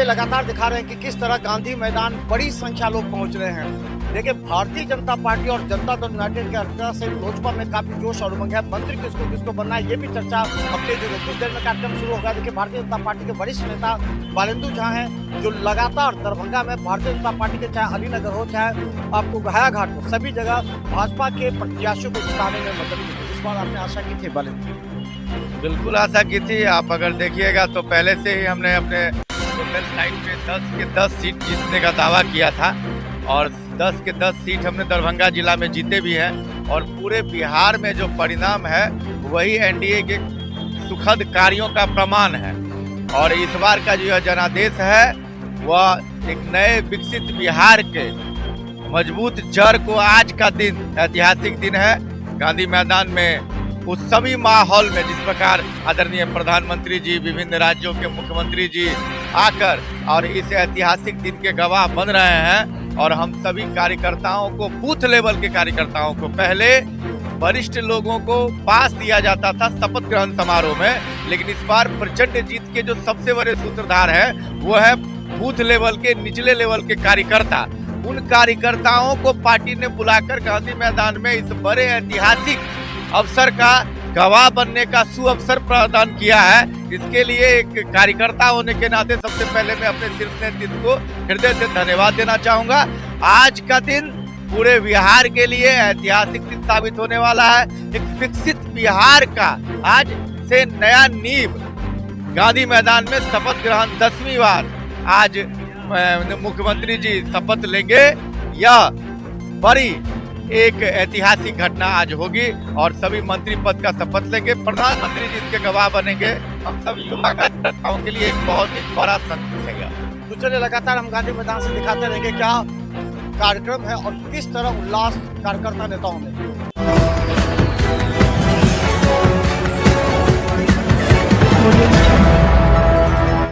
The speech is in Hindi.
चलिए लगातार दिखा रहे हैं कि किस तरह गांधी मैदान बड़ी संख्या लोग पहुंच रहे हैं। देखिए, भारतीय जनता पार्टी और जनता दल यूनाइटेड के अर्थात से लोजपा में काफी जोश और उमंग है। मंत्री किसको बनना है, ये भी चर्चा अपने जो कुछ देर में कार्यक्रम शुरू होगा। देखिए, भारतीय जनता पार्टी के वरिष्ठ नेता बालेंदु झा हैं, जो लगातार दरभंगा में भारतीय जनता पार्टी के चाहे अलीनगर हो, चाहे आपको गया घाट हो, सभी जगह भाजपा के प्रत्याशियों को जिताने में मदद की। इस बार आपने आशा की थी बालेंदु? बिल्कुल आशा की थी। आप अगर देखिएगा तो पहले से ही हमने अपने सोशल साइट पे 10 के 10 सीट जीतने का दावा किया था और 10 के 10 सीट हमने दरभंगा जिला में जीते भी हैं। और पूरे बिहार में जो परिणाम है वही एनडीए के सुखद कार्यों का प्रमाण है। और इस बार का जो जनादेश है वह एक नए विकसित बिहार के मजबूत जड़ को आज का दिन ऐतिहासिक दिन है। गांधी मैदान में उस सभी माहौल में जिस प्रकार आदरणीय प्रधानमंत्री जी, विभिन्न राज्यों के मुख्यमंत्री जी आकर और इस ऐतिहासिक दिन के गवाह बन रहे हैं। और हम सभी कार्यकर्ताओं को, बूथ लेवल के कार्यकर्ताओं को, पहले वरिष्ठ लोगों को पास दिया जाता था शपथ ग्रहण समारोह में, लेकिन इस बार प्रचंड जीत के जो सबसे बड़े सूत्रधार है वो है बूथ लेवल के, निचले लेवल के कार्यकर्ता। उन कार्यकर्ताओं को पार्टी ने बुलाकर गांधी मैदान में इस बड़े ऐतिहासिक अवसर का गवाह बनने का सुअवसर प्रदान किया है। इसके लिए एक कार्यकर्ता होने के नाते सबसे पहले मैं अपने शीर्ष नेतृत्व को हृदय से धन्यवाद देना चाहूंगा। आज का दिन पूरे बिहार के लिए ऐतिहासिक दिन साबित होने वाला है। एक विकसित बिहार का आज से नया नींव गांधी मैदान में शपथ ग्रहण 10वीं बार आज मुख्यमंत्री जी शपथ लेंगे। यह बड़ी एक ऐतिहासिक घटना आज होगी और सभी मंत्री पद का शपथ लेंगे। प्रधानमंत्री जी इसके गवाह बनेंगे। हम सब युवा कार्यकर्ताओं के लिए एक बहुत ही बड़ा संदेश है। तो चलिए लगातार हम गांधी मैदान से दिखाते रहेंगे क्या कार्यक्रम है और किस तरह उल्लास कार्यकर्ता नेताओं में।